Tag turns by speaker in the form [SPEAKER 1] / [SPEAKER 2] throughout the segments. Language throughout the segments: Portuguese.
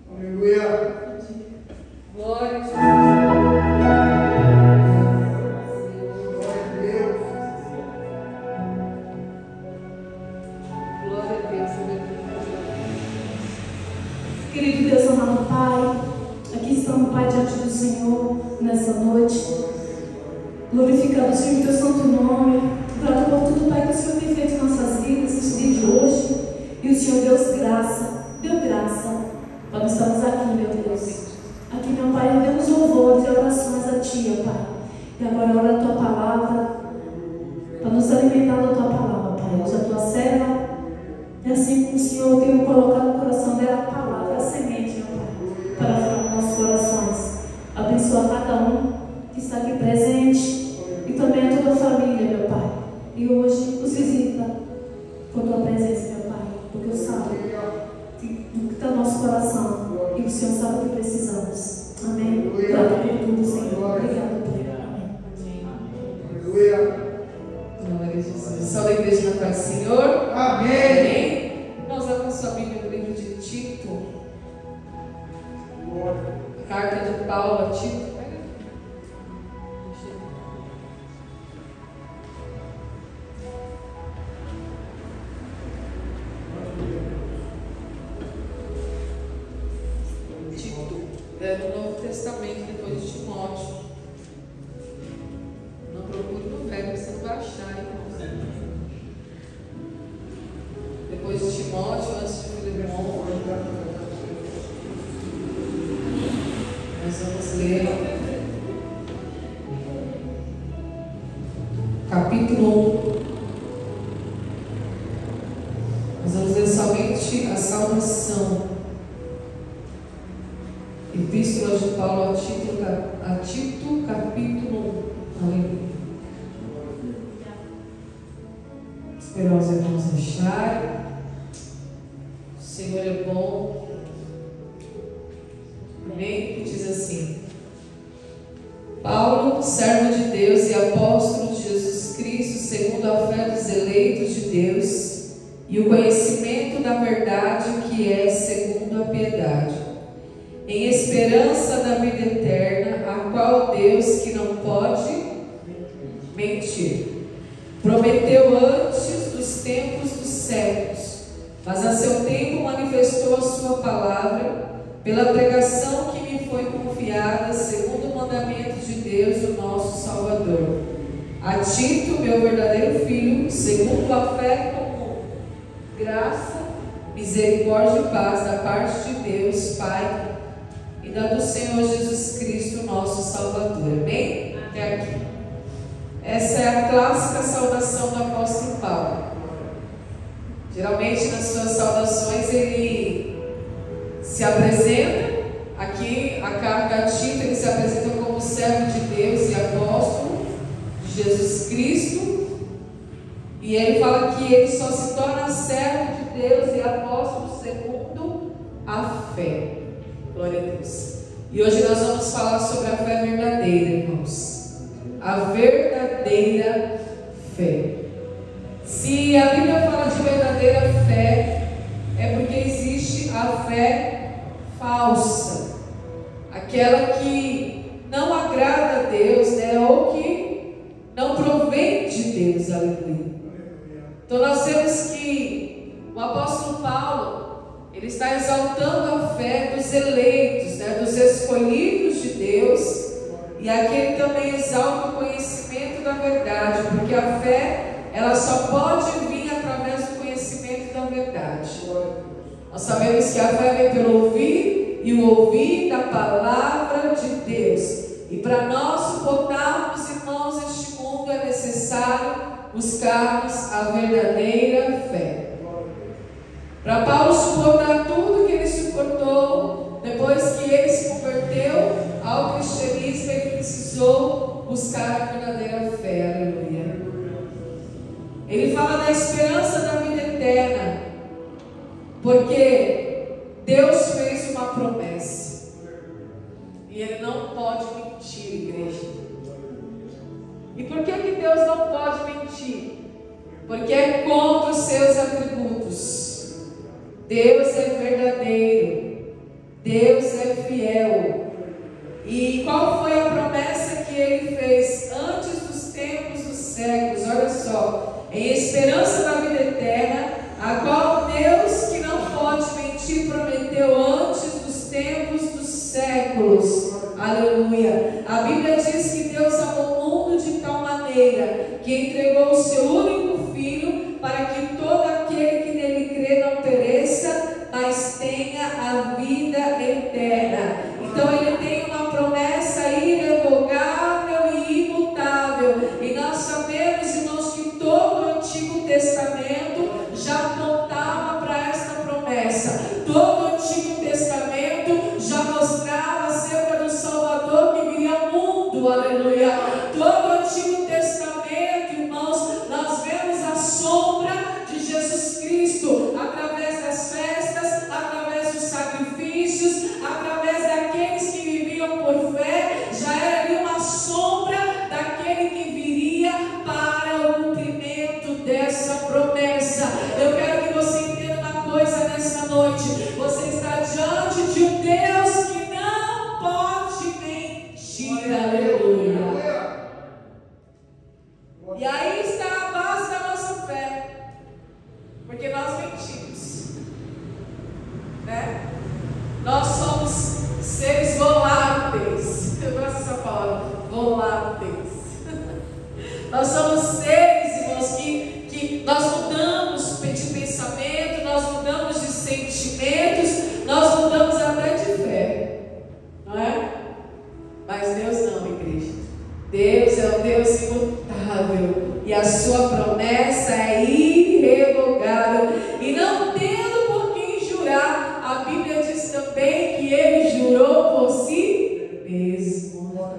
[SPEAKER 1] Aleluia.
[SPEAKER 2] Glória a Jesus. Glória a Deus.
[SPEAKER 3] Querido Deus, amado Pai, aqui estamos, Pai, diante do Senhor nessa noite, glorificando o Senhor, teu santo nome, grato por tudo, Pai, que o Senhor tem feito em nossas vidas nesse dia de hoje, e o Senhor deu graça para nós estarmos aqui, meu Deus. Aqui, meu Pai, rendemos louvores e orações a Ti, ó Pai. E agora é a hora da Tua palavra, para nos alimentar da Tua palavra, Pai. Hoje a Tua serva, e assim como o Senhor tem colocado no coração dela a palavra, a semente, meu Pai, para ficar nos nossos corações. Abençoa cada um que está aqui presente e também a toda a família, meu Pai. E hoje os visita com a Tua presença, meu Pai, porque eu sabe do que está no nosso coração e o Senhor sabe o que precisamos. Amém. Grato por tudo, Senhor. Obrigado, Pai. Amém.
[SPEAKER 1] Aleluia.
[SPEAKER 2] Glória a Jesus. Salve a igreja na paz do Senhor.
[SPEAKER 1] Amém.
[SPEAKER 2] Amém. Nós vamos sua Bíblia no livro de Tito. Carta de Paulo a Tito. Do Novo Testamento, depois de Timóteo. Não procure no velho, você não vai achar, irmão. Depois de Timóteo, antes de Filemão. Nós vamos ler capítulo 1. Nós vamos ler somente a salvação. Epístola de Paulo a Tito, capítulo 1. Aleluia. Esperar os irmãos deixarem. O Senhor é bom. Amém? E diz assim: Paulo, servo de Deus e apóstolo de Jesus Cristo, segundo a fé dos eleitos de Deus e o conhecimento da verdade que é segundo a piedade, em esperança da vida eterna, a qual Deus, que não pode mentir, prometeu antes dos tempos dos séculos, mas a seu tempo manifestou a sua palavra pela pregação que me foi confiada, segundo o mandamento de Deus, o nosso Salvador. A Tito, meu verdadeiro filho, segundo a fé comum, graça, misericórdia e paz da parte de Deus, Pai, e da do Senhor Jesus Cristo, nosso Salvador. Amém? Até aqui. Essa é a clássica saudação do apóstolo Paulo. Geralmente nas suas saudações ele se apresenta. Aqui a carta a Tito, ele se apresenta como servo de Deus e apóstolo de Jesus Cristo. E ele fala que ele só se torna servo de Deus e apóstolo segundo a fé. Glória a Deus. E hoje nós vamos falar sobre a fé verdadeira, irmãos. A verdadeira fé. Se a Bíblia fala de verdadeira fé, é porque existe a fé falsa, aquela que não agrada a Deus, né? Ou que não provém de Deus. Aleluia. Então nós temos que o apóstolo Paulo, ele está exaltando a fé dos eleitos, né, dos escolhidos de Deus, e aqui ele também exalta o conhecimento da verdade, porque a fé, ela só pode vir através do conhecimento da verdade. Nós sabemos que a fé vem pelo ouvir, e o ouvir da palavra de Deus. E para nós suportarmos, irmãos, este mundo é necessário buscarmos a verdadeira fé. Para Paulo suportar tudo que ele suportou, depois que ele se converteu ao cristianismo, ele precisou buscar a verdadeira fé. Aleluia. Ele fala da esperança da vida eterna, porque Deus fez uma promessa e Ele não pode mentir, igreja. E por que Deus não pode mentir? Porque é contra os seus atributos. Deus é verdadeiro, Deus é fiel. E qual foi a promessa que Ele fez antes dos tempos dos séculos? Olha só, em esperança da vida eterna, a qual Deus, que não pode mentir, prometeu antes dos tempos dos séculos. Aleluia. A Bíblia diz que Deus amou o mundo de tal maneira que entregou o seu único Filho para que todo aquele que nele crê não pereça, mas tenha a vida eterna. Então Ele tem uma promessa irrevogável e imutável. E nós sabemos, irmãos, que todo o Antigo Testamento já apontava para esta promessa. Todo o Antigo Testamento já mostrava acerca do Salvador que viria ao mundo. Aleluia. Todo o Antigo Testamento, irmãos, nós vemos a sombra de Jesus Cristo através das festas, através dos sacrifícios, através daqueles que viviam por fé. Já era ali uma sombra daquele que viria para o cumprimento dessa promessa. Eu quero que você entenda uma coisa nessa noite: você está diante de um Deus que não pode mentir. Aleluia. E aí está a base da nossa fé, porque nós mentimos, né? Nós somos seres voláteis. Eu gosto dessa palavra, voláteis. Nós somos seres, irmãos, que nós mudamos de pensamento, nós mudamos de sentimentos, nós mudamos até de fé, não é? Mas Deus não, igreja. Deus é um Deus imutável e a sua promessa é irrevogável. E não tendo por quem jurar, a Bíblia diz também que Ele jurou por si mesmo.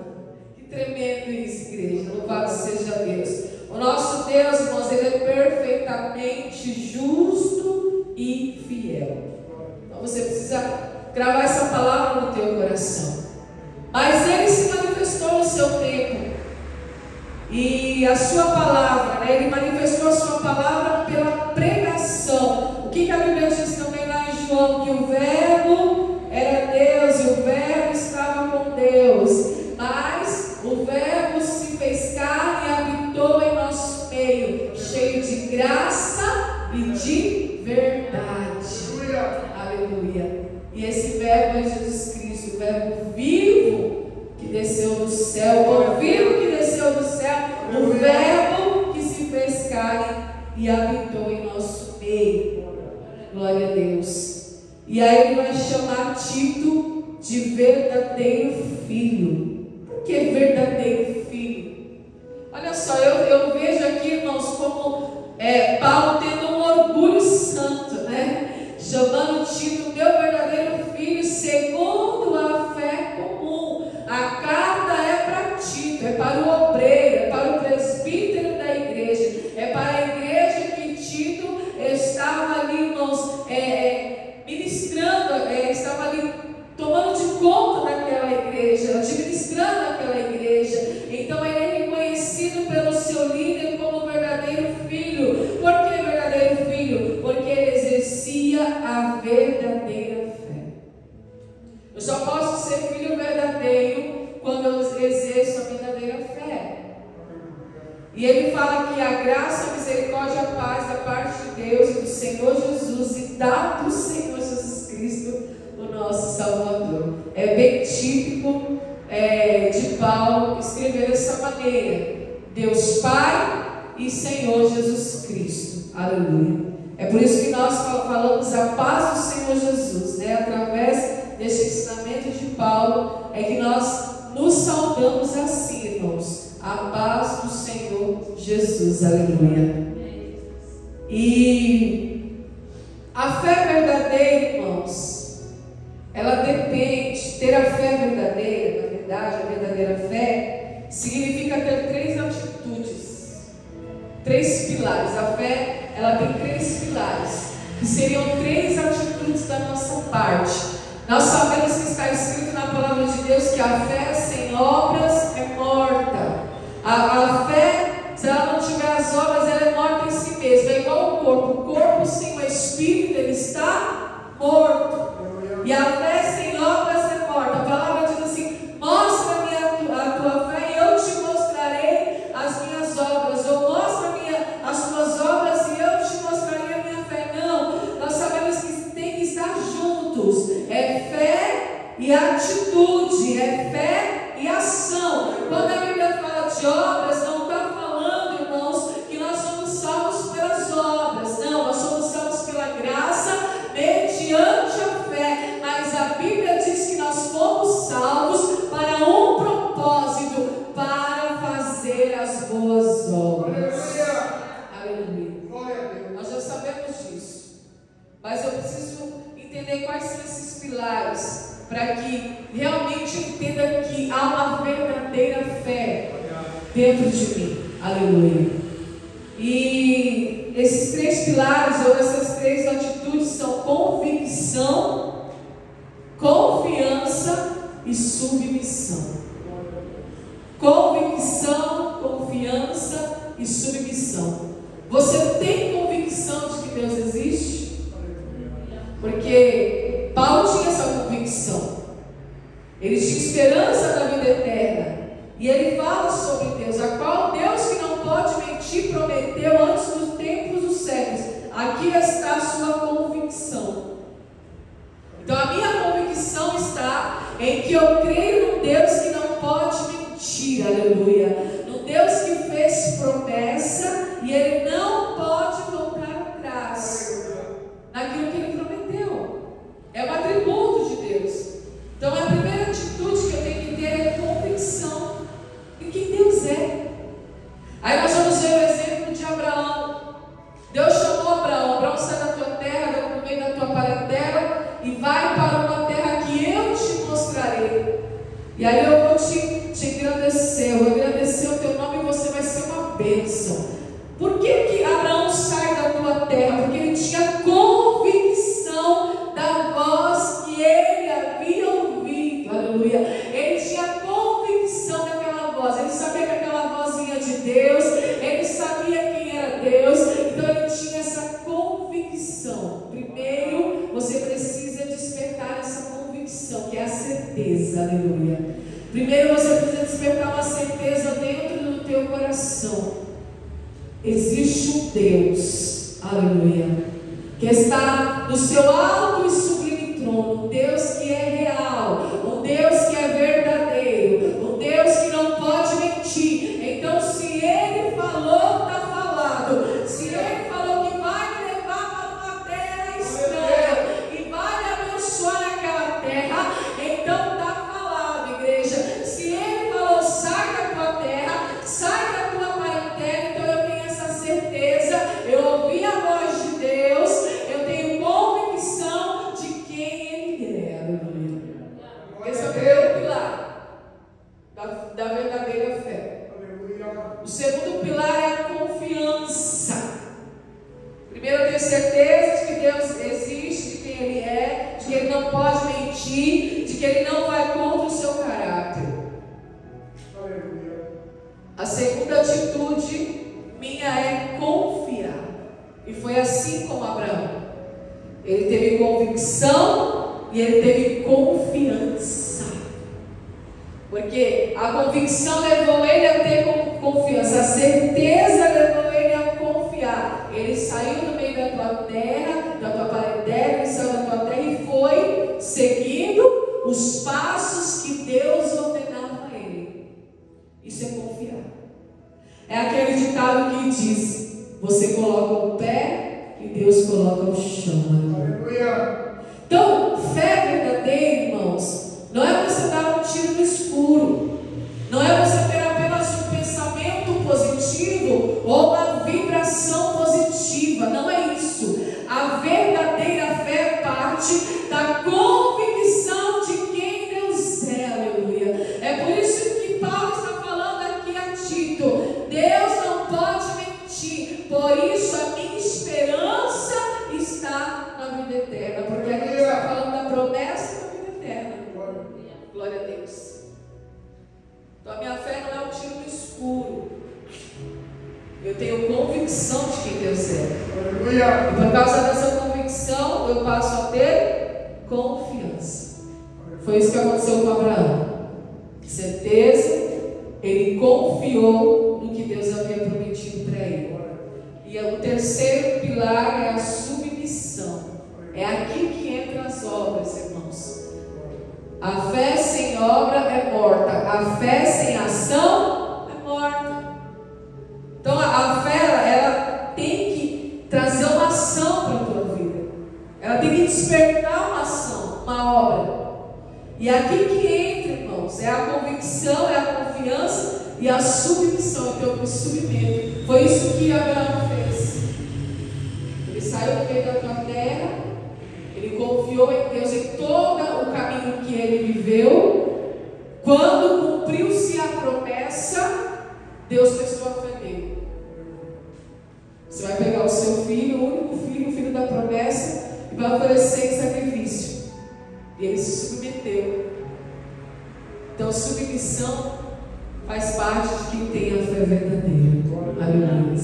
[SPEAKER 2] Que tremendo isso, igreja. Louvado seja Deus. O nosso Deus, irmãos, Ele é perfeitamente justo e fiel. Então você precisa gravar essa palavra no teu coração. Mas Ele se manifestou no seu tempo. E a sua palavra, né? Ele manifestou a sua palavra pela pregação. O que a Bíblia diz também lá em João? Que o Verbo era Deus e o Verbo estava com Deus. Mas o Verbo se fez carne e habitou em nosso meio, cheio de graça e de verdade. Aleluia. E esse Verbo é Jesus Cristo, o Verbo vivo que desceu do céu, o vivo que desceu do céu, o Verbo que se fez carne e habitou em nosso meio. Glória a Deus. E aí Ele vai chamar Tito de verdadeiro filho. Por que verdadeiro filho? Olha só, eu vejo aqui, irmãos, como Paulo tendo um orgulho santo, né? Chamando Tito meu verdadeiro filho, segundo a fé comum. A carta é para Tito, é para o obreiro, é para o presbítero da igreja, é para a igreja que Tito estava ali, irmãos, ministrando, estava ali tomando de conta daquela igreja, administrando aquela igreja. Então ele é reconhecido pelo seu líder como verdadeiro filho. Por que verdadeiro filho? Porque ele exercia a verdadeira fé. Eu só posso ser filho verdadeiro quando eu exerço a verdadeira fé. E ele fala que a graça, a misericórdia e a paz da parte de Deus, do Senhor Jesus e do Senhor Jesus Cristo, o nosso Salvador. É bem típico de Paulo escrever dessa maneira: Deus Pai e Senhor Jesus Cristo. Aleluia. É por isso que nós falamos a paz do Senhor Jesus, né? Através desse ensinamento de Paulo é que nós nos saudamos assim, irmãos: a paz do Senhor Jesus. Aleluia. E a fé verdadeira, irmãos, ela depende. Ter a fé verdadeira, na verdade, a verdadeira fé significa ter 3 atitudes, 3 pilares. A fé, ela tem 3 pilares, que seriam 3 atitudes da nossa parte. Nós sabemos que está escrito na palavra de Deus que a fé sem obras é morta. A fé, se ela não tiver as obras, ela é morta em si mesma. É igual o corpo. O corpo sem o espírito, ele está morto. E a fé sem juntos. É fé e atitude, é fé e ação. Quando a Bíblia fala de obras, não está falando, irmãos, que nós somos salvos pelas obras. Não, nós somos salvos pela graça, mediante a fé. Mas a Bíblia diz que nós fomos salvos para um propósito, para fazer as boas obras. Aleluia. Nós já sabemos disso. Mas eu preciso entender quais são esses pilares, para que realmente entenda que há uma verdadeira fé dentro de mim. Aleluia. E esses 3 pilares, ou essas 3 atitudes, são convicção, confiança e submissão. Convicção, confiança e submissão. Você tem convicção de que Deus existe? Porque Paulo tinha essa convicção. Ele tinha esperança na vida eterna. E ele fala sobre Deus, a qual Deus que não pode mentir prometeu antes dos tempos dos séculos. Aqui está a sua convicção. Então a minha convicção está em que eu creio num Deus que não pode mentir, aleluia. Num Deus que fez promessa e Ele não pode voltar atrás naquilo que Ele prometeu. É um atributo de Deus. Então a primeira atitude que eu tenho que ter é convicção em quem Deus é. Aí nós vamos ver o exemplo de Abraão. Deus chamou Abraão: Abraão, sai da tua terra, do meio da tua parentela, e vai para uma terra que eu te mostrarei. E aí eu vou te engrandecer, eu vou engrandecer o teu nome e você vai ser uma bênção. Por que Abraão sai da tua terra? Porque ele tinha convicção da voz que ele havia ouvido. Aleluia. Ele tinha convicção daquela voz. Ele sabia que aquela voz vinha de Deus. Ele sabia quem era Deus. Então ele tinha essa convicção. Primeiro, você precisa despertar essa convicção, que é a certeza. Aleluia. Primeiro você precisa despertar uma certeza dentro do teu coração. Existe um Deus, aleluia, que está no seu alto e sublime trono, um Deus que é real, um Deus que é verdadeiro, um Deus que não pode mentir. Então se Ele falou, está falado. Se Ele falou que vai me levar para uma terra estranha e vai me abençoar naquela terra, então está falado, igreja. Se Ele falou, sai da tua terra, sai da tua parentela, então eu tenho essa certeza, eu ouvi a voz de Deus, eu tenho convicção de quem Ele é. Aleluia. Esse é o primeiro pilar da verdadeira fé. O segundo pilar é a confiança. Primeiro, eu tenho certeza de que Deus existe, de quem Ele é, de que Ele não pode mentir, de que Ele não vai contra o seu caráter. A segunda atitude minha é confiar. E foi assim com Abraão. Ele teve convicção e ele teve confiança. Porque a convicção levou ele a ter confiança. A certeza levou ele a confiar. Ele saiu do meio da tua terra, da tua parentela, ele saiu da tua terra e foi seguindo os passos que Deus ordenava a ele. Isso é confiar. É aquele ditado que diz: você coloca o pé e Deus coloca o chão. Aleluia. Então, fé verdadeira, irmãos, não é você dar um tiro no escuro. Não é você ter apenas um pensamento positivo ou uma vibração positiva. Não é isso. A verdadeira fé parte da convicção de quem Deus é. Aleluia. É por isso que Paulo está falando aqui a Tito: Deus não pode mentir, por isso a minha esperança está na vida eterna. Porque aqui está falando da promessa da vida eterna. Glória a Deus. Então a minha fé não é um tiro no escuro. Eu tenho convicção de quem Deus é. E por causa dessa convicção, eu passo a ter confiança. Foi isso que aconteceu com Abraão. Certeza, ele confiou no que Deus havia prometido para ele. E o terceiro pilar é a submissão. É aqui que entram as obras. A fé sem obra é morta. A fé sem ação é morta. Então a fé, ela tem que trazer uma ação para a tua vida. Ela tem que despertar uma ação, uma obra. E aqui que entra, irmãos, é a convicção, é a confiança e a submissão. Então eu me submeto. Foi isso que Abraão fez. Ele saiu do meio da tua terra, ele confiou em Deus em todo o caminho que ele viveu. Quando cumpriu-se a promessa, Deus testou a fé dele. Você vai pegar o seu filho, o único filho, o filho da promessa, e vai oferecer em sacrifício. E ele se submeteu. Então submissão faz parte de quem tem a fé verdadeira. Aleluia.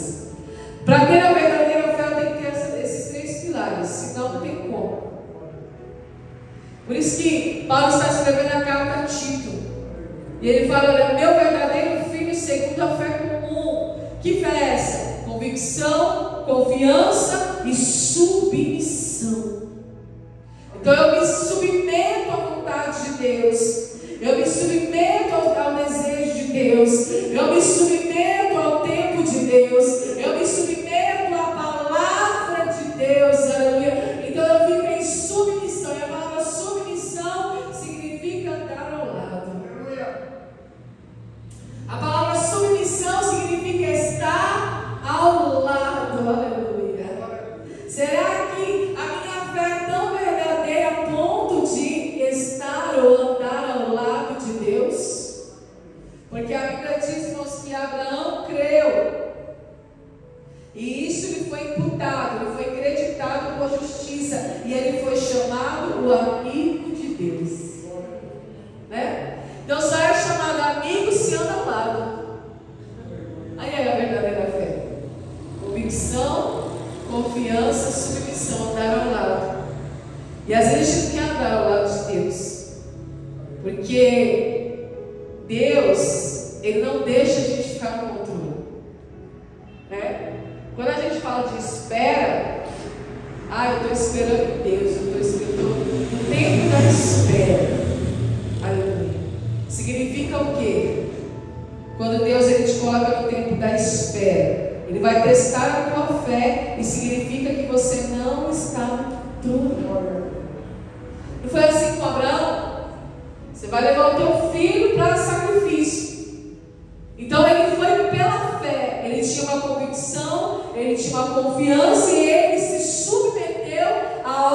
[SPEAKER 2] Para ter a verdadeira fé, tem que ter esses 3 pilares, senão não tem como. Por isso que Paulo está escrevendo a carta a Tito. E ele fala: olha, meu verdadeiro filho segundo a fé comum. Que fé é essa? Convicção, confiança e submissão. Então eu me submeto à vontade de Deus. Eu me submeto ao desejo de Deus. Eu me submeto ao tempo de Deus. Eu me submeto à palavra de Deus. Aleluia. Então eu vivo em submissão. E a palavra submissão significa andar ao lado. A palavra submissão significa estar ao lado. Aleluia. Será que a minha fé é tão verdadeira a ponto de estar ou andar ao lado de Deus? Porque a Bíblia diz, irmãos, que Abraão creu. E isso lhe foi imputado, lhe foi acreditado por justiça. E ele foi chamado o amigo de Deus. Né? Então só é chamado amigo se anda ao lado. Aí é a verdadeira fé. Convicção, confiança, submissão, andar ao lado. E às vezes a gente não quer andar ao lado de Deus, porque Deus, Ele não deixa a gente ficar no controle, né? Quando a gente fala de espera, eu estou esperando Deus, eu estou esperando o tempo da espera. Aleluia. Significa o quê? Quando Deus ele te coloca no tempo da espera, Ele vai testar a tua fé, e significa que você não está no controle. Não foi assim com Abraão? Você vai levar o teu filho para sacrifício. Então ele foi pela fé. Ele tinha uma convicção, ele tinha uma confiança, e ele se submeteu à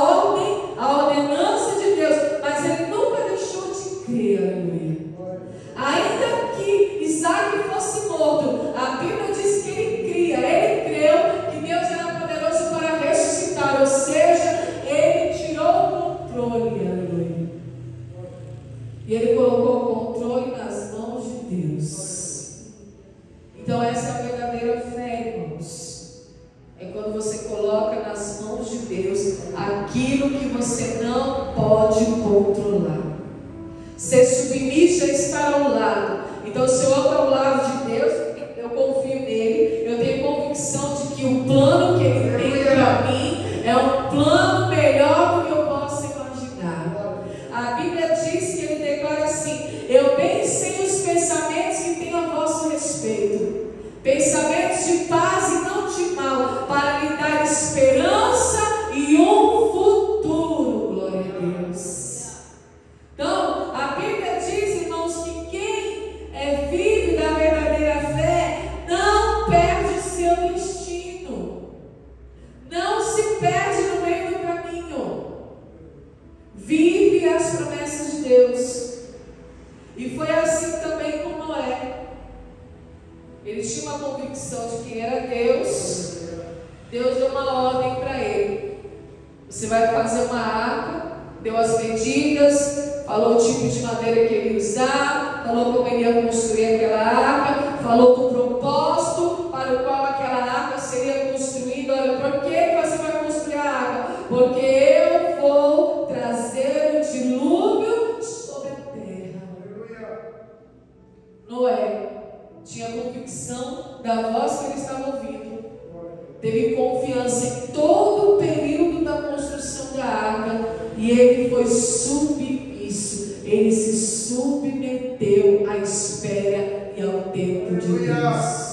[SPEAKER 2] ordenança de Deus. Mas ele nunca deixou de crer. Aleluia. Ainda que Isaac fosse morto, a Bíblia diz que ele cria. Ele creu que Deus era poderoso para ressuscitar. Ou seja, ele tirou o controle. Aleluia. E ele colocou o controle nas mãos de Deus. Então essa é a verdadeira fé, irmãos. É quando você coloca nas mãos de Deus aquilo que você não pode controlar. Ser submisso é estar ao lado. Então se eu ando ao lado de Deus, eu confio nele. Eu tenho convicção de que o plano que Ele tem para mim é um plano melhor do que eu posso imaginar. A Bíblia diz que Ele declara assim: eu bem sei os pensamentos que tenho a vosso respeito, pensamentos de paz e não de mal, para lhe dar esperança e um futuro. Glória a Deus. Então, a Bíblia diz, irmãos, que quem vive da verdadeira fé não perde o seu destino, não se perde no meio do caminho, vive as promessas de Deus. E foi assim também com Noé. Ele tinha uma convicção de quem era Deus. Deus deu uma ordem para ele: você vai fazer uma arca. Deu as medidas, falou o tipo de madeira que ele ia usar, falou como ele ia construir aquela arca, falou do propósito para o qual aquela arca seria construída. Olha, por que você vai construir a arca? Porque eu vou trazer o dilúvio sobre a terra. Noé tinha convicção da voz que ele estava ouvindo, teve confiança em todo o período da construção da arca, e ele foi submisso, ele se submeteu à espera e ao tempo de Deus.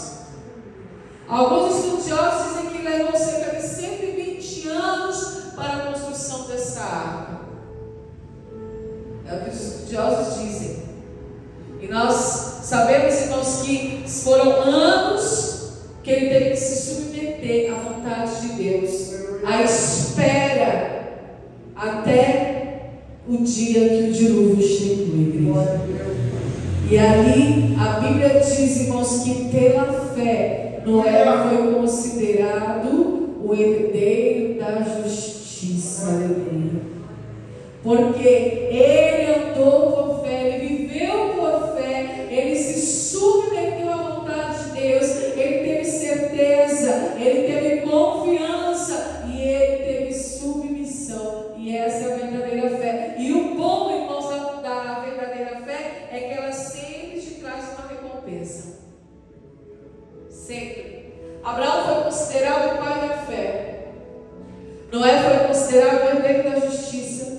[SPEAKER 2] Alguns estudiosos dizem que levou cerca de 120 anos para a construção dessa arca. É o que os estudiosos dizem. E nós sabemos, irmãos, que foram anos que ele teve que se submeter à vontade de Deus, à espera, até o dia que o dilúvio chegou, igreja. E ali a Bíblia diz, irmãos, que pela fé Noé foi considerado o herdeiro da justiça. Aleluia. Porque ele andou por fé, ele viveu por fé, ele se submeteu à vontade de Deus, ele teve certeza, ele teve confiança e ele teve submissão. E essa é a verdadeira fé. E o bom, irmãos, da verdadeira fé é que ela sempre te traz uma recompensa. Sempre. Abraão foi considerado o pai da fé. Noé foi considerado o herdeiro da justiça.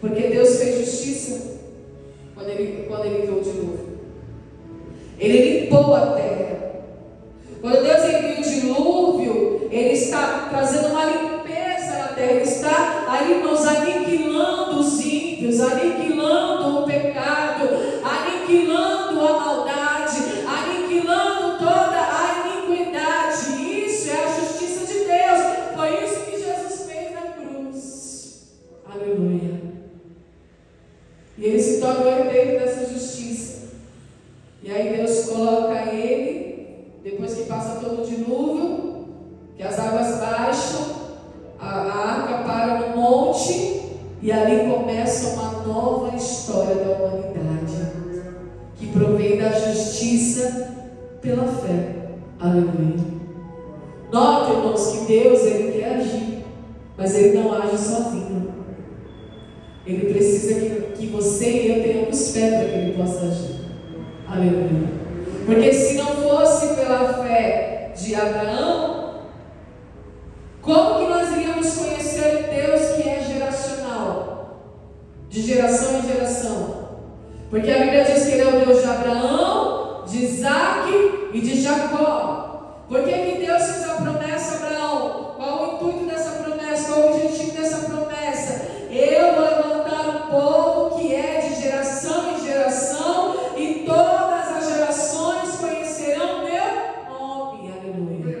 [SPEAKER 2] Porque Deus fez justiça quando ele enviou o dilúvio. Ele limpou a terra. Quando Deus envia o dilúvio, ele está trazendo uma limpeza na terra. Ele está ali, irmãos, aniquilando os ímpios, aniquilando o pecado, aniquilando a maldade, aniquilando toda a iniquidade. Isso é a justiça de Deus. Foi isso que Jesus fez na cruz. Aleluia. E ele se torna o herdeiro dessa justiça. E aí Deus coloca ele, depois que passa todo o dilúvio, que as águas baixam, a arca para no monte, e ali começa uma nova história da humanidade, que provém da justiça pela fé. Aleluia. Note, irmãos, que Deus, ele quer agir, mas ele não age sozinho. Ele precisa que você e eu tenhamos fé para que ele possa agir. Aleluia. Porque se não fosse pela fé de Abraão, como que nós iríamos conhecer o Deus que é geracional? De geração em geração. Porque a Bíblia diz que ele é o Deus de Abraão, de Isaac e de Jacó. Por que que Deus fez a promessa a Abraão? Qual o intuito dessa promessa? Qual o objetivo dessa promessa? Eu vou levantar um povo que é de geração em geração, e todas as gerações conhecerão meu nome. Aleluia.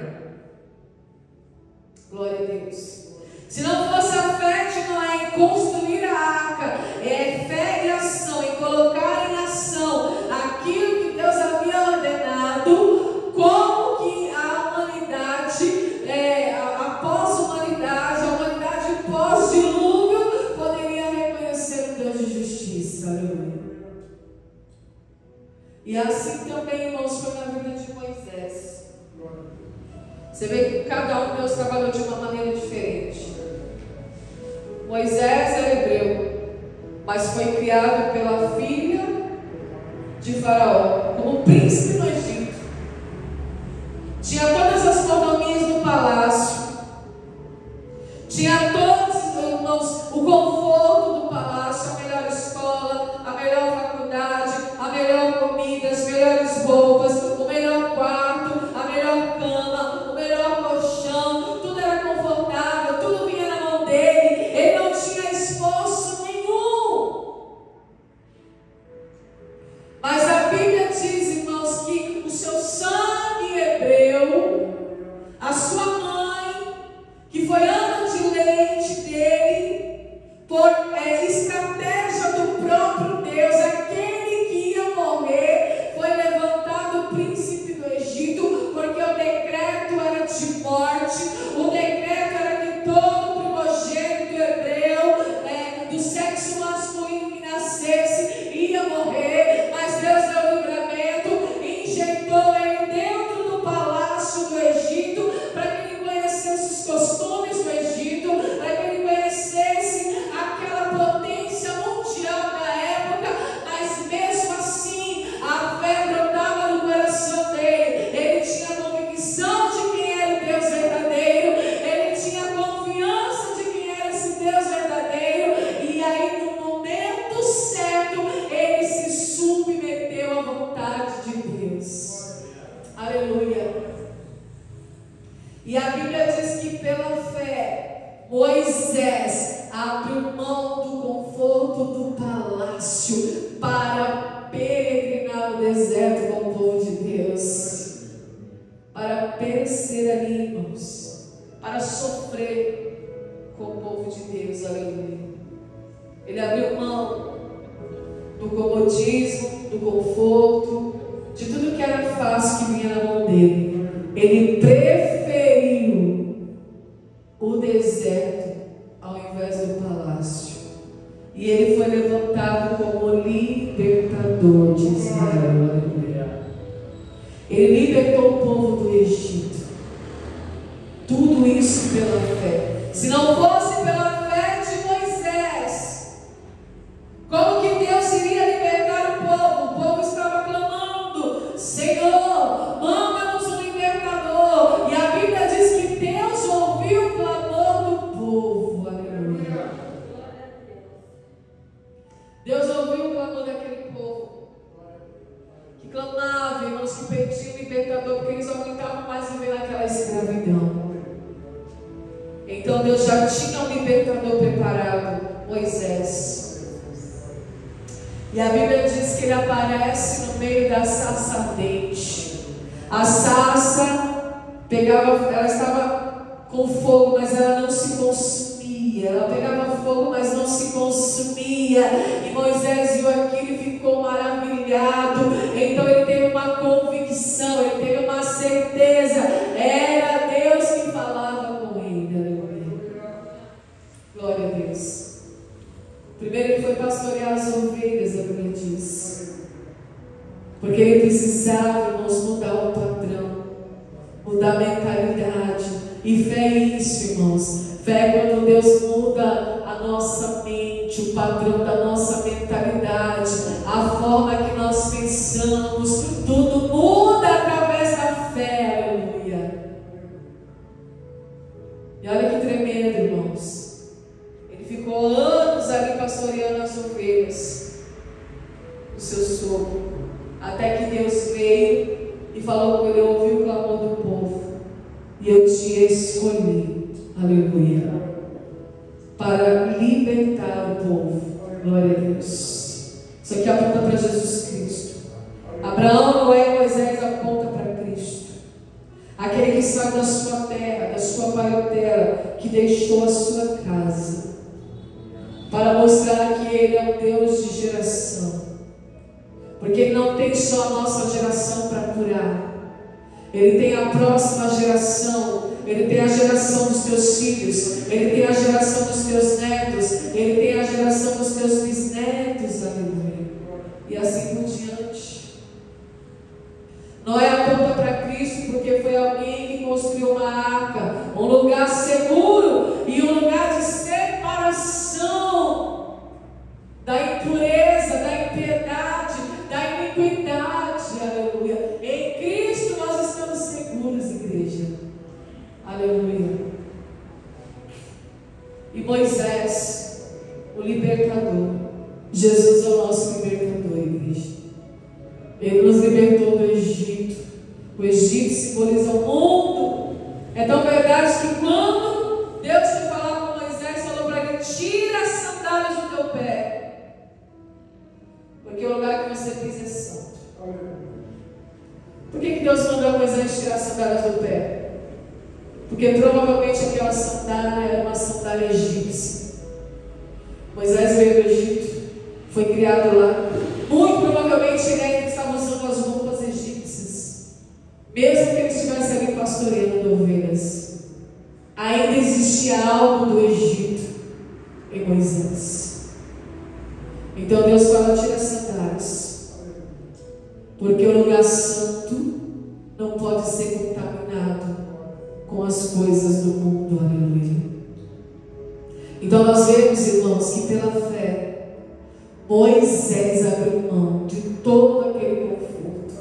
[SPEAKER 2] Glória a Deus. Se não fosse a fé de Noé em construir a arca, é fé e ação, em colocar em ação aquilo que Deus havia ordenado, como que a humanidade, a pós-humanidade, a humanidade pós-dilúvio, poderia reconhecer o Deus de justiça. Aleluia. E assim também, irmãos, foi na vida de Moisés. Você vê que cada um de Deus trabalhou de uma maneira diferente. Moisés era hebreu, mas foi criado pela filha de Faraó como príncipe no Egito. Tinha todas as mordomias do palácio, tinha todos, irmãos, o conforto do palácio, a melhor escola, a melhor faculdade, a melhor comida, as melhores roupas, o melhor quarto, a melhor cama, o melhor colchão, tudo era confortável, tudo vinha na mão dele, ele não tinha esforço nenhum. Mas a Bíblia diz, irmãos, que o seu sangue hebreu, a sua mãe, palácio para peregrinar no deserto com o povo de Deus, para perecer ali, irmãos, para sofrer com o povo de Deus, aleluia. Ele abriu mão do comodismo, do conforto, de tudo que era fácil que vinha na mão dele. Ele preferiu o deserto ao invés do palácio. E ele foi levantado como libertador de Israel. Ele libertou o povo do Egito. Tudo isso pela fé. Se não fosse pela fé de Moisés, como que Deus iria libertar o povo? O povo estava clamando: Senhor, manda-nos um libertador. E a Bíblia diz que Deus ouviu o clamor do povo. Aleluia. Deus ouviu o clamor daquele povo que clamava, irmãos, que pediam um libertador, porque eles não aguentavam mais viver naquela escravidão. Então Deus já tinha um libertador preparado, Moisés. E a Bíblia diz que ele aparece no meio da sarça ardente. A sarça pegava, ela estava com fogo, mas ela não se consumia. Ela pegava fogo, mas não se consumia. E Moisés viu aquilo e ficou maravilhado. Então ele teve uma convicção, ele teve uma certeza. Era Deus que falava com ele. Aleluia. Glória a Deus. Primeiro ele foi pastorear as ovelhas, a Bíblia diz. Porque ele precisava, irmãos, mudar o padrão, mudar a mentalidade. E fé é isso, irmãos. Fé é quando Deus muda a nossa mente, o padrão da nossa mentalidade, a forma que nós pensamos. Tudo muda através da fé, aleluia. E olha que tremendo, irmãos. Ele ficou anos ali pastoreando as ovelhas do seu sogro, até que Deus veio e falou com ele: ouviu o clamor do povo, e eu te escolhi, aleluia, para libertar o povo. Glória a Deus. Isso aqui aponta para Jesus Cristo. Abraão, Noé e Moisés aponta para Cristo, aquele que saiu da sua terra, da sua parentela, que deixou a sua casa, para mostrar que Ele é um Deus de geração. Porque Ele não tem só a nossa geração para curar, Ele tem a próxima geração. Ele tem a geração dos teus filhos, Ele tem a geração dos teus netos, Ele tem a geração dos teus bisnetos, aleluia. E assim por diante. Noé aponta para Cristo, porque foi alguém que construiu uma arca, um lugar seguro e um lugar de separação da impureza, da impiedade, da iniquidade, aleluia. Em Cristo nós estamos seguros, igreja, aleluia. E Moisés, o libertador. Jesus é o nosso libertador, igreja. Ele nos libertou do Egito. O Egito simboliza o mundo. É tão verdade que quando Deus foi falar com Moisés, falou para ele: tira as sandálias do teu pé, porque o lugar que você pisa é santo. Por que Deus mandou Moisés tirar as sandálias do pé? Porque provavelmente aquela sandália era uma sandália egípcia. Moisés veio do Egito, foi criado lá. Muito provavelmente ele ainda estava usando as roupas egípcias, mesmo que ele estivesse ali pastoreando ovelhas. Ainda existia algo do Egito em Moisés. Então Deus fala: tira as sandálias, porque o lugar santo não pode ser contaminado com as coisas do mundo, aleluia. Então nós vemos, irmãos, que pela fé Moisés abriu mão de todo aquele conforto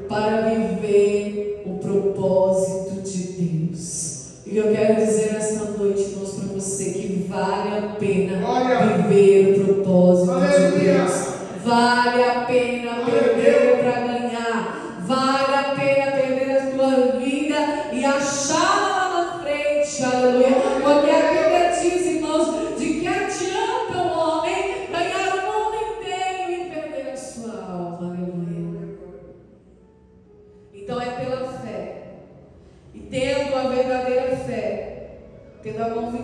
[SPEAKER 2] para viver o propósito de Deus. E eu quero dizer nesta noite, irmãos, para você que vale a pena viver o propósito de Deus. Vale a pena perder para ganhar. Vale a pena perder a tua vida e achá-la lá na frente, aleluia. Porque a Bíblia diz, irmãos, de que adianta o homem ganhar o mundo inteiro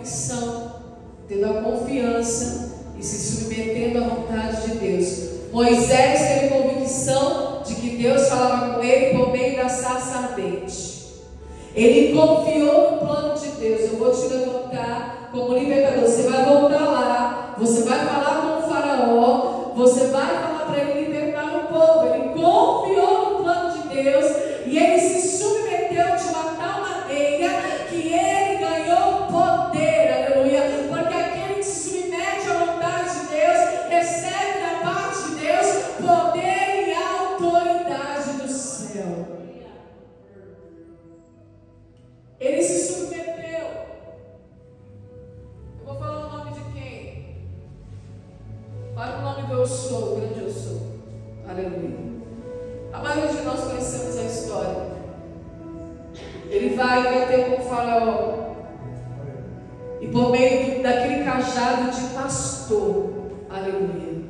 [SPEAKER 2] convicção, tendo a confiança e se submetendo à vontade de Deus. Moisés teve convicção de que Deus falava com ele por meio da sarça ardente. Ele confiou no plano de Deus. Eu vou te levantar como libertador. Você vai voltar lá, você vai falar com o faraó, você vai falar para ele libertar o povo. Ele confiou no plano de Deus e ele se submeteu de uma tal maneira que ele ganhou poder, aleluia, porque aquele que se submete à vontade de Deus recebe da parte de Deus poder e autoridade do céu. Ele se submeteu. Eu vou falar o nome de quem? Fala o nome do eu sou, o grande eu sou. Aleluia. A maioria de nós conhecemos a história. Ele vai ter com o faraó. E por meio daquele cajado de pastor, aleluia,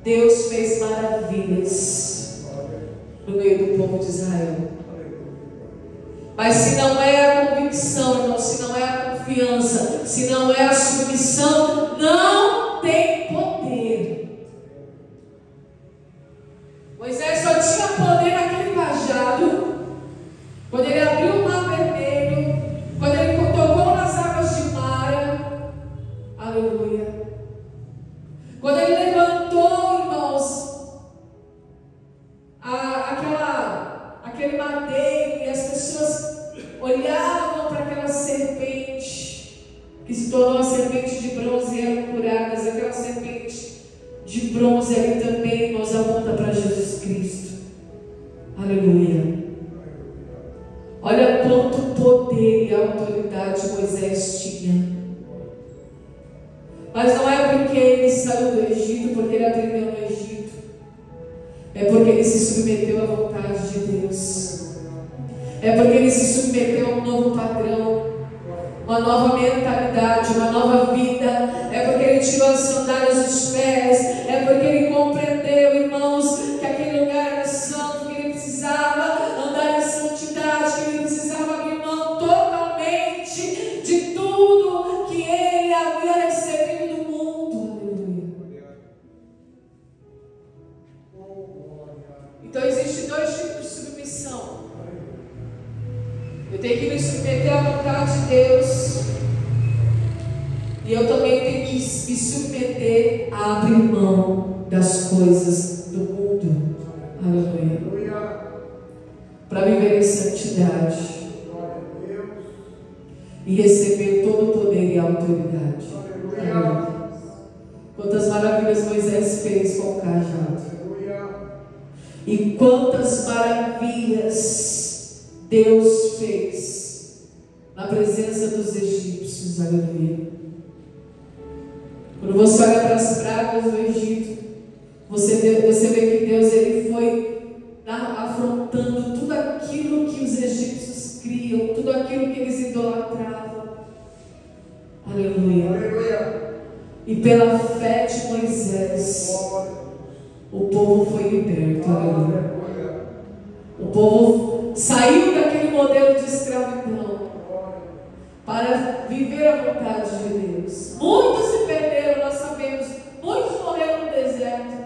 [SPEAKER 2] Deus fez maravilhas no meio do povo de Israel. Mas se não é a convicção, irmão, se não é a confiança, se não é a submissão, não tem poder. Moisés só tinha poder naquele cajado, quando ele abriu o mar vermelho, quando ele tocou nas águas de Mara, aleluia. Quando ele levantou, irmãos, aquele madeiro, e as pessoas olhavam para aquela serpente, que se tornou a serpente de bronze e eram curadas. Aquela serpente de bronze ali também, irmãos, aponta para Jesus Cristo. Aleluia. Olha quanto poder e autoridade Moisés tinha. Mas não é porque ele saiu do Egito, porque ele aprendeu no Egito. É porque ele se submeteu à vontade de Deus. É porque ele se submeteu a um novo padrão, uma nova mentalidade, uma nova vida. É porque ele tirou as sandálias dos pés. É porque ele compreendeu, irmãos, que aquele lugar era santo, que ele precisava andar em santidade, que ele precisava abrir mão totalmente de tudo que ele havia recebido do mundo. Então existem dois tipos de submissão. Eu tenho que me submeter à vontade de Deus, e eu também tenho que me submeter a abrir mão das coisas do mundo. Aleluia. Para viver em santidade e receber todo o poder e a autoridade. Aleluia. Quantas maravilhas Moisés fez com o cajado. E quantas maravilhas Deus fez na presença dos egípcios. Aleluia. Quando você olha para as pragas do Egito, você vê que Deus ele foi afrontando tudo aquilo que os egípcios criam, tudo aquilo que eles idolatravam. Aleluia. Aleluia. E pela fé de Moisés, o povo foi liberto. Aleluia. O povo saiu daquele modelo de escravidão para viver a vontade de Deus. Muitos se perderam, nós sabemos. Muitos morreram no deserto.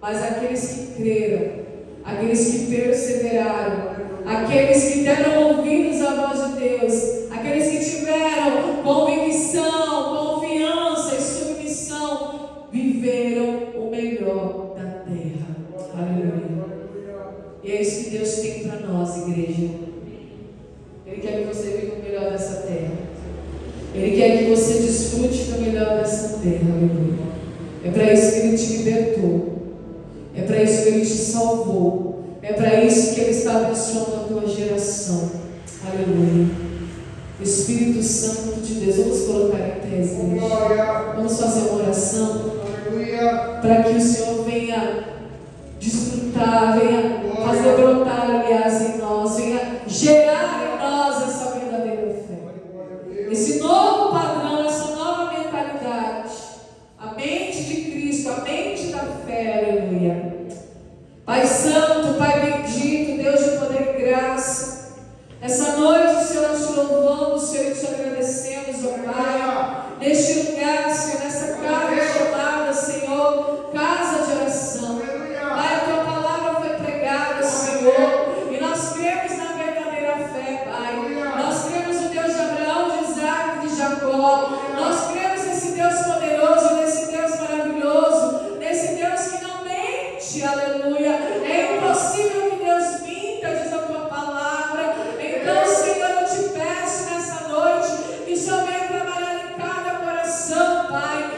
[SPEAKER 2] Mas aqueles que creram, aqueles que perseveraram, aqueles que deram ouvidos à voz de Deus, aqueles que tiveram convicção, confiança e submissão, viveram o melhor da terra. Aleluia. E é isso que Deus tem para nós, igreja. Ele quer que você viva o melhor dessa terra. Ele quer que você desfrute do melhor dessa terra. Aleluia. É para isso que Ele te libertou. É para isso que Ele te salvou. É para isso que Ele está abençoando a tua geração. Aleluia. Espírito Santo de Deus, vamos colocar em pé, igreja. Vamos fazer uma oração. Para que o Senhor venha desfrutar, venha fazer brotar, aliás, em nós, venha gerar em nós essa verdadeira fé, esse novo padrão, essa nova mentalidade, a mente de Cristo, a mente da fé. Aleluia. Pai Santo, Pai bendito, Deus de poder e graça, essa noite o Senhor te louvamos, Senhor, e te agradecemos, ó Pai. Neste lugar, Senhor, nessa casa chamada, Senhor, casa de oração. Pai, a tua palavra foi pregada, Senhor, e nós cremos na verdadeira fé, Pai. Nós cremos no Deus de Abraão, de Isaac e de Jacó. Nós cremos nesse Deus poderoso, nesse Deus maravilhoso, nesse Deus que não mente, aleluia. É impossível que Deus minta, diz a tua palavra. Então, Senhor, eu te peço nessa noite que o Senhor venha trabalhar em cada coração, Pai.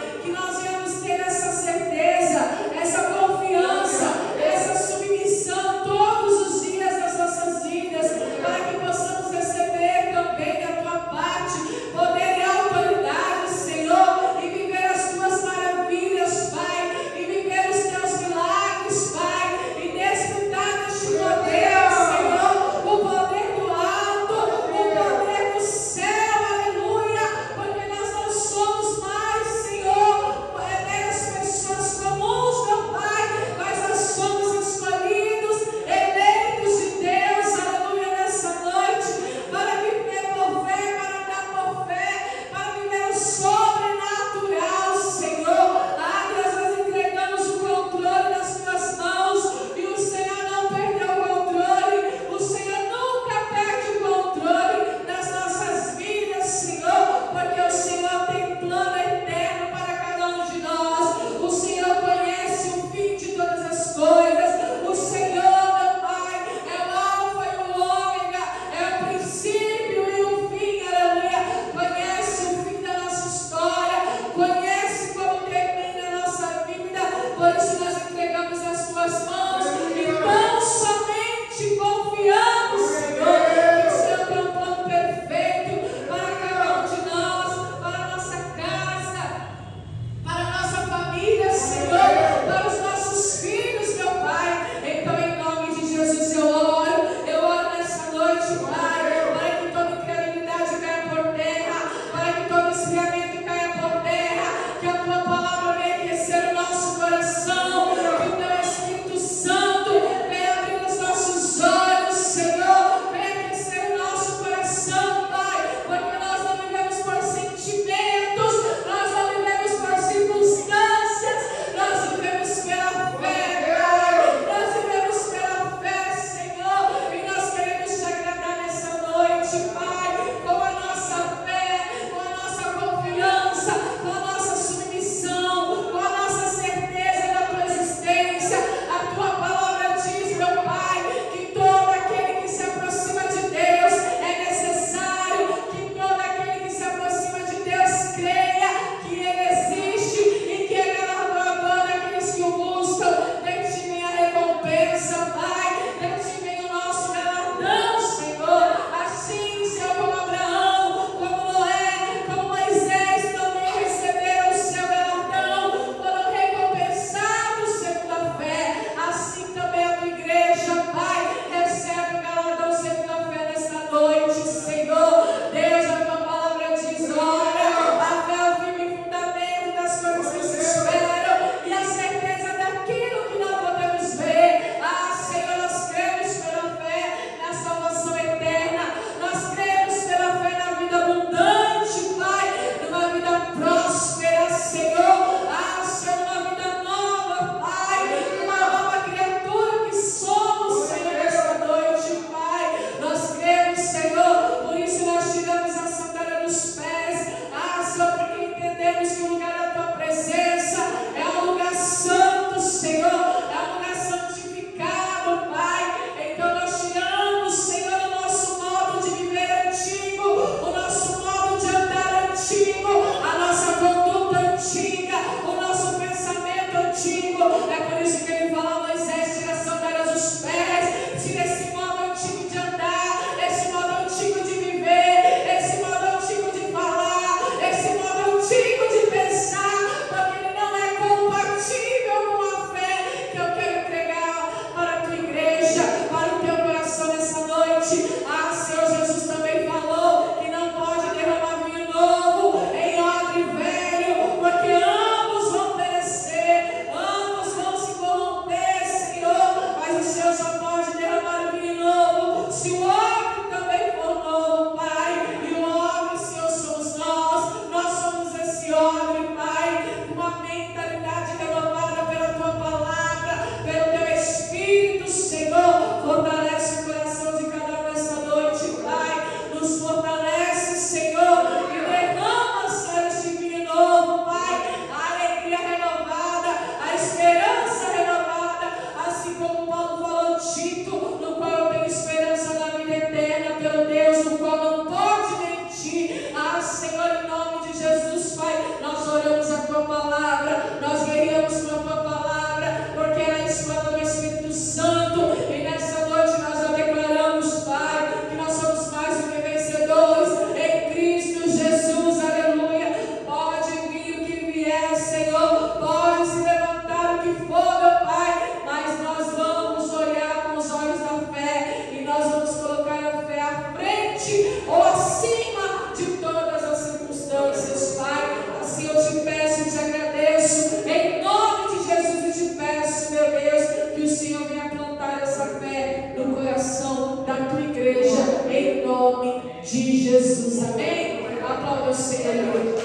[SPEAKER 2] Ele.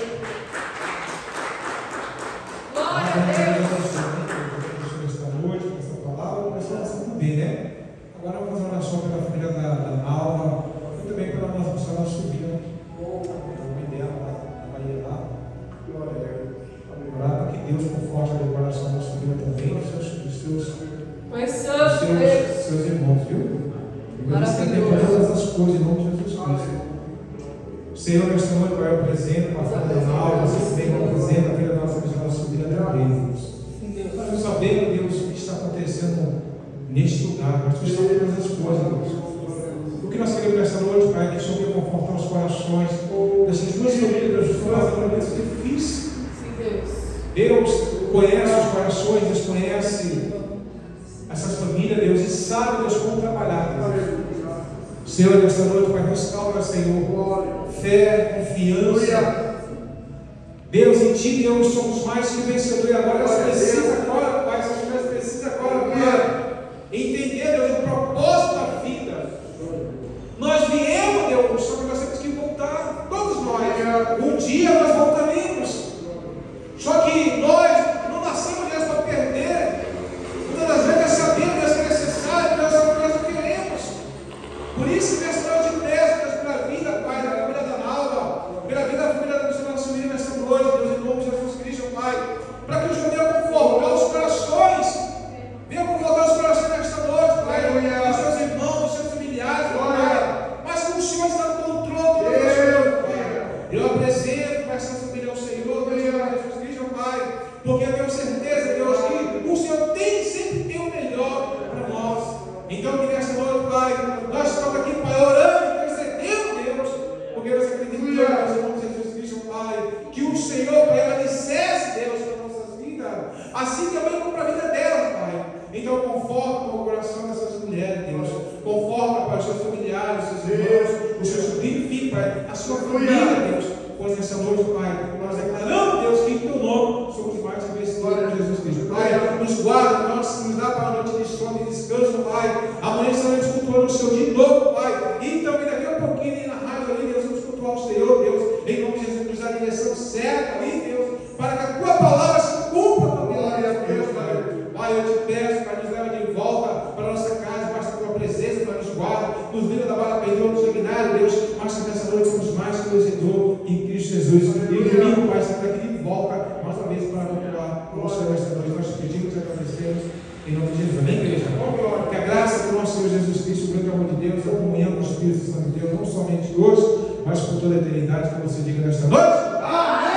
[SPEAKER 2] Glória a Deus.
[SPEAKER 1] Esta noite, com essa palavra, começamos a saber, né? Agora vamos fazer uma oração pela família da Alma e também pela nossa sobrinha, a Maria lá. Orar para que Deus conforte a coração da sobrinha também, dos seus irmãos, viu?
[SPEAKER 2] Maravilhoso.
[SPEAKER 1] Todas as coisas em nome de Jesus Cristo. Senhor, nesta noite, Pai, eu apresento para a família da Alma, você também apresenta a vida da nossa sobrinha também, Deus. Nós sabemos, Deus, o que está acontecendo neste lugar, mas tu estás vendo todas as coisas, Deus. O que nós queremos nesta noite, Pai, é que o Senhor venha confortar os corações dessas duas famílias que estão passando momentos difíceis. Deus conhece os corações, Deus conhece essas famílias, Deus, e sabe, Deus, como trabalhar, Deus. Senhor, nesta noite, Pai, restaura, Senhor, fé, confiança. Deus, em Ti, Deus, somos mais que vencedores. Agora nós precisamos agora, Pai, nós precisamos agora, Pai, entender, Deus, o propósito da vida. Nós viemos, Deus, só que nós temos que voltar, todos nós. Um dia nós voltaremos. Só que nós não nascemos, Deus, para perder. Muitas das vezes nós sabemos, Deus, que é necessário, Deus, é o que nós queremos. Por isso, nesta noite, eu peço, Deus, pela vida, Pai, da família da Nalva, pela vida da família da nossa família nesta noite, Deus, em nome de Jesus Cristo, Pai, para que o Senhor venha confortar os corações, venha confortar os corações nesta noite, Pai, os seus irmãos, os seus familiares, Pai, mas que o Senhor está no controle, Deus, Pai. Eu apresento para essa família ao Senhor, Deus, em nome de Jesus Cristo, Pai, porque eu tenho certeza, Deus, que o Senhor sempre tem o melhor para nós. Então, que nesta noite, Pai, nós estamos aqui, Pai, orando, intercedendo, Deus, porque nós acreditamos, Deus, em nome de Jesus Cristo, Pai, que o Senhor, Pai, ela dissesse, Deus, para nossas vidas, assim também como para a vida dela, Pai. Então, conforta o coração dessas mulheres, Deus, conforta, Pai, os seus familiares, os seus irmãos, os seus sobrinhos, filhos, Pai, a sua família, Deus, pois nessa noite, Pai, nós declaramos, Deus, que em Teu nome somos mais que vencedores de Jesus Cristo. Pai, nos guarda, nos dá para a noite de sono e descanso, Pai. Amanhã estaremos cultuando o Senhor de novo, Pai. E também daqui a pouquinho, na rádio ali, Deus, vamos cultuar o Senhor, Deus, em nome de Jesus, nos dá a direção certa ali, Deus, para que a Tua palavra se cumpra também, Deus, Pai. Pai, eu te peço, Pai, nos leva de volta para a nossa casa, basta a Tua presença, Pai, nos guarda, nos livra da bala perdida, nos sanguinário, Deus, mas que nessa noite somos mais que vencedor em Cristo Jesus. E domingo, Pai, estamos aqui de volta, mais uma vez, para cultuar o Senhor nesta noite. Nós te pedimos e agradecemos, em nome de Jesus. Amém, igreja? Que a graça do nosso Senhor Jesus Cristo, o grande amor de Deus, a comunhão com o Espírito Santo de Deus, não somente hoje, mas por toda a eternidade, que você diga nesta noite. Amém!